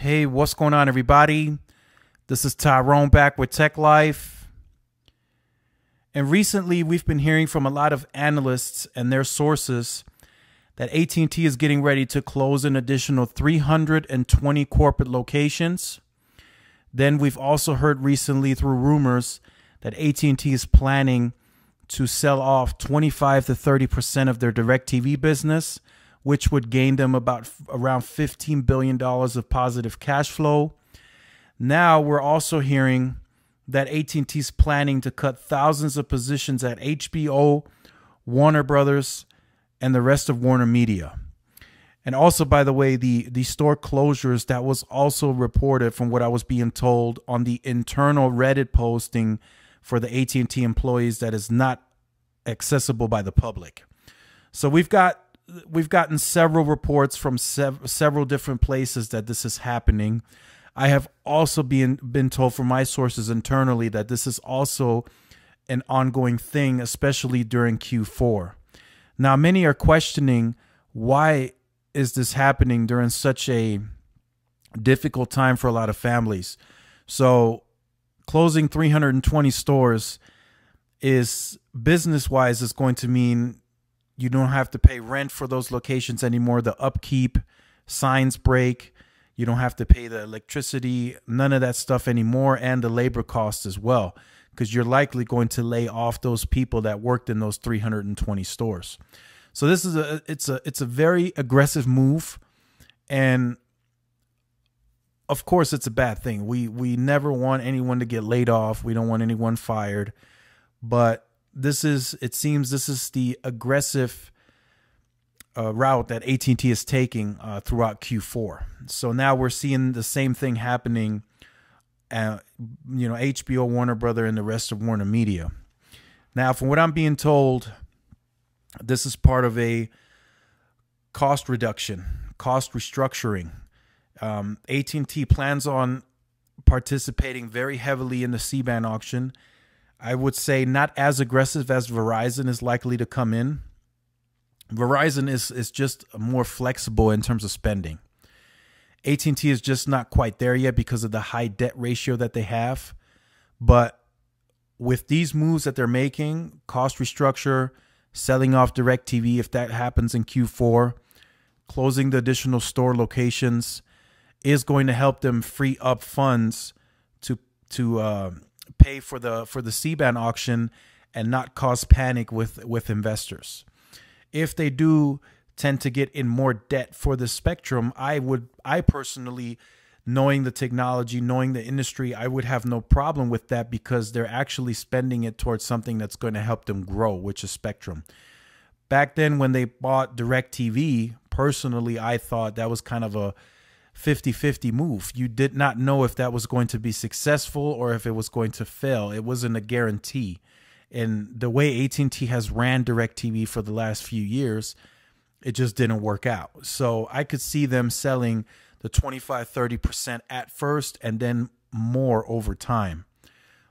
Hey, what's going on, everybody? This is Tyrone back with Tech Life. And recently, we've been hearing from a lot of analysts and their sources that At&T is getting ready to close an additional 320 corporate locations. Then we've also heard recently through rumors that At&T is planning to sell off 25 to 30% of their DirecTV business, which would gain them around $15 billion of positive cash flow. Now we're also hearing that At&T is planning to cut thousands of positions at HBO, Warner Brothers, and the rest of Warner Media. And also, by the way, the store closures that was also reported from what I was being told on the internal Reddit posting for the At&T employees that is not accessible by the public. So we've gotten several reports from several different places that this is happening. I have also been told from my sources internally that this is also an ongoing thing, especially during Q4. Now, many are questioning, why is this happening during such a difficult time for a lot of families? So closing 320 stores is business-wise is going to mean you don't have to pay rent for those locations anymore. The upkeep, signs break. You don't have to pay the electricity, none of that stuff anymore, and the labor costs as well, because you're likely going to lay off those people that worked in those 320 stores. So this is it's a very aggressive move, and of course it's a bad thing. We never want anyone to get laid off. We don't want anyone fired, but it seems this is the aggressive route that At&T is taking throughout Q4. So now we're seeing the same thing happening HBO, Warner Brother, and the rest of Warner Media. Now, from what I'm being told, this is part of a cost reduction, cost restructuring. At&T plans on participating very heavily in the C-band auction. I would say not as aggressive as Verizon is likely to come in. Verizon is just more flexible in terms of spending. At&T is just not quite there yet because of the high debt ratio that they have. But with these moves that they're making, cost restructure, selling off DirecTV, if that happens in Q4, closing the additional store locations, is going to help them free up funds to pay for the C-band auction and not cause panic with investors. If they do tend to get in more debt for the spectrum, I personally, knowing the technology, knowing the industry, I would have no problem with that, because they're actually spending it towards something that's going to help them grow, which is spectrum. Back then when they bought DirecTV, personally, I thought that was kind of a 50-50 move. You did not know if that was going to be successful or if it was going to fail. It wasn't a guarantee. And the way At&T has ran DirecTV for the last few years, it just didn't work out. So I could see them selling the 25-30% at first and then more over time.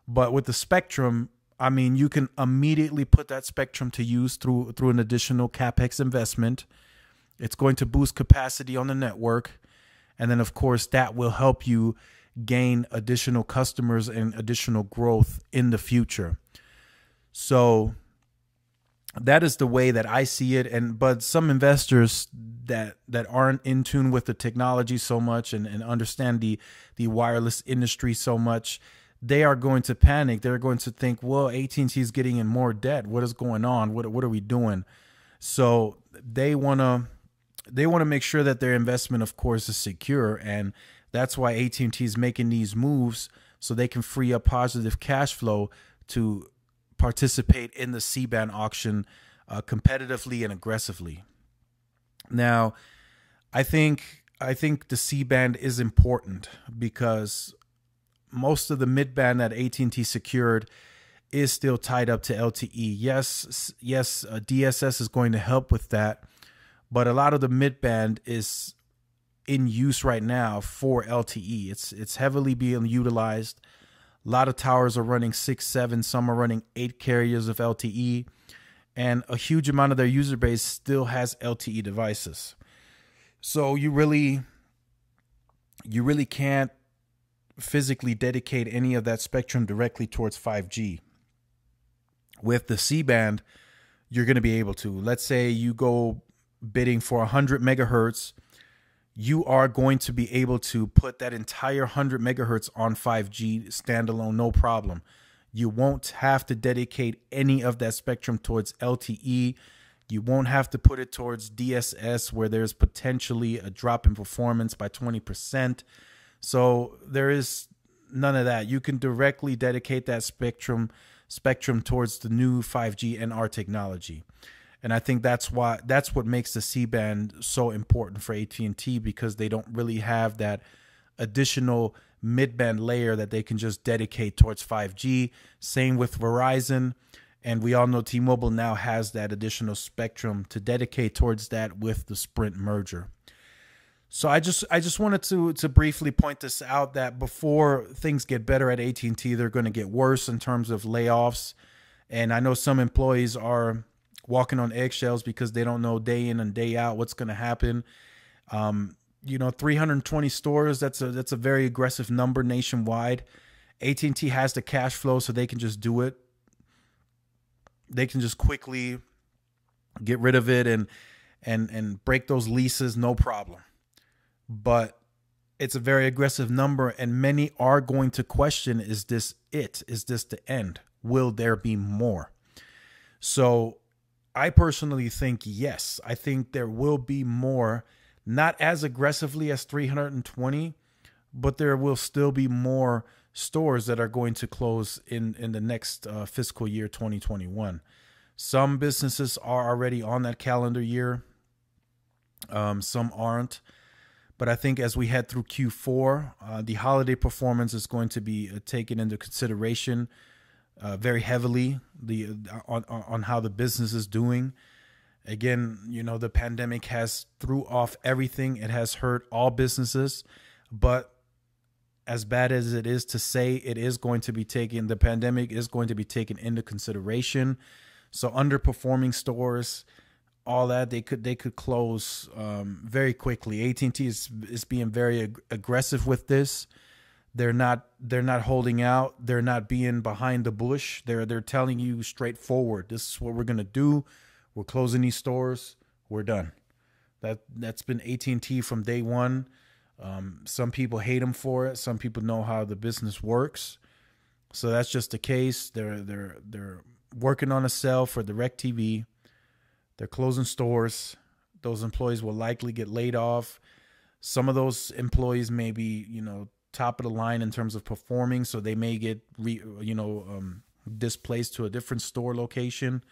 But with the spectrum, I mean, you can immediately put that spectrum to use through an additional CapEx investment. It's going to boost capacity on the network. And then, of course, that will help you gain additional customers and additional growth in the future. So that is the way that I see it. But some investors that aren't in tune with the technology so much and understand the wireless industry so much, they are going to panic. They're going to think, well, At&T is getting in more debt. What is going on? What are we doing? So they want to make sure that their investment, of course, is secure. And that's why At&T is making these moves, so they can free up positive cash flow to participate in the C-band auction competitively and aggressively. Now, I think the C-band is important because most of the mid-band that At&T secured is still tied up to LTE. Yes, DSS is going to help with that, but a lot of the mid-band is in use right now for LTE. It's heavily being utilized. A lot of towers are running 6, 7, some are running 8 carriers of LTE, and a huge amount of their user base still has LTE devices. So you really you really can't physically dedicate any of that spectrum directly towards 5G. With the C-band, you're going to be able to. Let's say you go bidding for 100 megahertz, you are going to be able to put that entire 100 megahertz on 5G standalone, no problem. You won't have to dedicate any of that spectrum towards LTE. You won't have to put it towards DSS, where there's potentially a drop in performance by 20%. So there is none of that. You can directly dedicate that spectrum towards the new 5G NR technology. And I think that's what makes the C-band so important for AT&T, because they don't really have that additional mid-band layer that they can just dedicate towards 5G. Same with Verizon. And we all know T-Mobile now has that additional spectrum to dedicate towards that with the Sprint merger. So I just wanted to briefly point this out, that before things get better at AT&T, they're going to get worse in terms of layoffs. And I know some employees are walking on eggshells because they don't know day in and day out what's going to happen. 320 stores, that's a very aggressive number nationwide. AT&T has the cash flow, so they can just do it. They can just quickly get rid of it and break those leases, no problem. But it's a very aggressive number, and many are going to question, is this it? Is this the end? Will there be more? So I personally think yes. I think there will be more, not as aggressively as 320, but there will still be more stores that are going to close in the next fiscal year 2021. Some businesses are already on that calendar year. Some aren't. But I think as we head through Q4, the holiday performance is going to be taken into consideration very heavily, on how the business is doing. Again, the pandemic has threw off everything. It has hurt all businesses. But as bad as it is to say, it is going to be taken, the pandemic is going to be taken into consideration. So underperforming stores, all that, they could close very quickly. AT&T is being very aggressive with this. They're not holding out. They're not being behind the bush. They're telling you straightforward, this is what we're gonna do. We're closing these stores. We're done. That's been AT&T from day one. Some people hate them for it. Some people know how the business works. So that's just the case. They're working on a sale for DirecTV. They're closing stores. Those employees will likely get laid off. Some of those employees may be, top of the line in terms of performing, so they may get displaced to a different store location.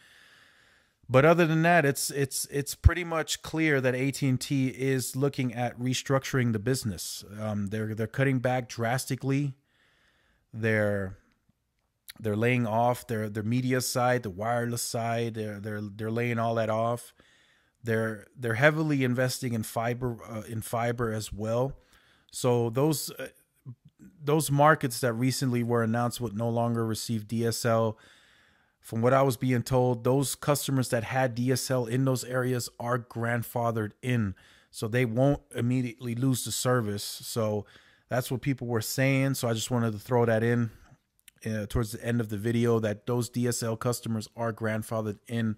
But other than that, it's pretty much clear that AT&T is looking at restructuring the business. They're cutting back drastically. They're laying off their media side, the wireless side. They're laying all that off. They're heavily investing in fiber as well. So those markets that recently were announced would no longer receive DSL. From what I was being told, those customers that had DSL in those areas are grandfathered in, so they won't immediately lose the service. So that's what people were saying. So I just wanted to throw that in towards the end of the video, that those DSL customers are grandfathered in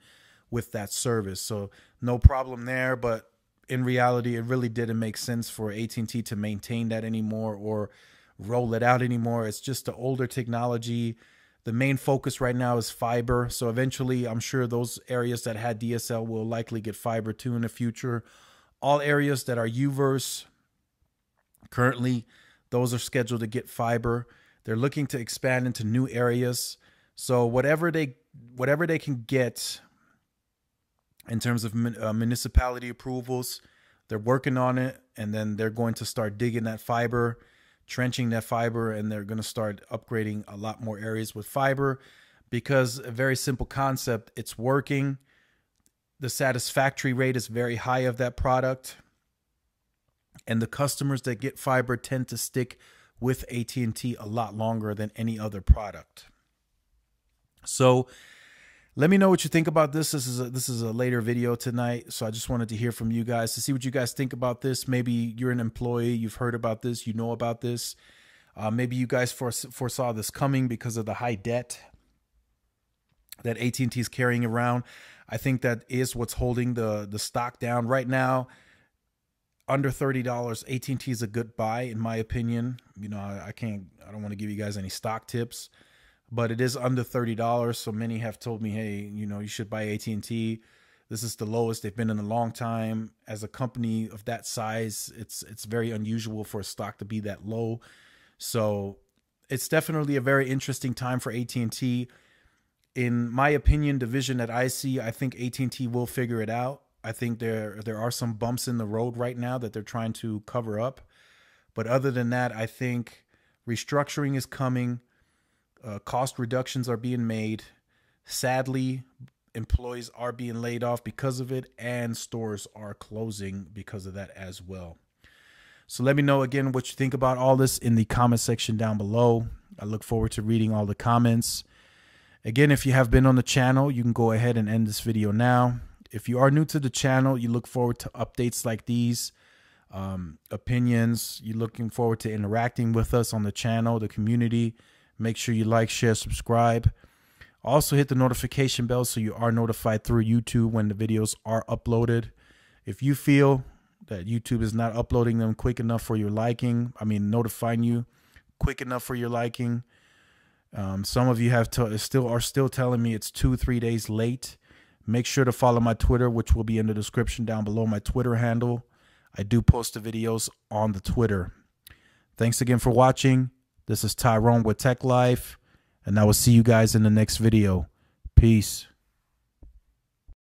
with that service. So no problem there. But in reality, it really didn't make sense for AT&T to maintain that anymore or roll it out anymore. It's just the older technology. The main focus right now is fiber. So eventually, I'm sure those areas that had DSL will likely get fiber too in the future. All areas that are UVerse, currently, those are scheduled to get fiber. They're looking to expand into new areas. So whatever they can get in terms of municipality approvals, they're working on it, and then they're going to start digging that fiber, trenching that fiber, and they're going to start upgrading a lot more areas with fiber, because a very simple concept, it's working. The satisfactory rate is very high of that product, and the customers that get fiber tend to stick with AT&T a lot longer than any other product. So Let me know what you think about this. This is a later video tonight, so I just wanted to hear from you guys to see what you guys think about this. Maybe you're an employee, you've heard about this, you know about this. Maybe you guys foresaw this coming because of the high debt that AT&T is carrying around. I think that is what's holding the stock down right now. Under $30, AT&T is a good buy in my opinion. You know, I don't want to give you guys any stock tips, but it is under $30. So many have told me, hey, you know, you should buy AT&T. This is the lowest they've been in a long time. As a company of that size, it's very unusual for a stock to be that low. So it's definitely a very interesting time for AT&T. In my opinion, the vision that I see, I think AT&T will figure it out. I think there are some bumps in the road right now that they're trying to cover up. But other than that, I think restructuring is coming. Cost reductions are being made. Sadly, employees are being laid off because of it, and stores are closing because of that as well. So let me know again what you think about all this in the comment section down below. I look forward to reading all the comments. Again, if you have been on the channel, you can go ahead and end this video now. If you are new to the channel, you look forward to updates like these, opinions. You're looking forward to interacting with us on the channel, the community. Make sure you like, share, subscribe. Also hit the notification bell so you are notified through YouTube when the videos are uploaded. If you feel that YouTube is not uploading them quick enough for your liking, notifying you quick enough for your liking. Some of you are still telling me it's 2-3 days late. Make sure to follow my Twitter, which will be in the description down below, my Twitter handle. I do post the videos on the Twitter. Thanks again for watching. This is Tyrone with Tech Life, and I will see you guys in the next video. Peace.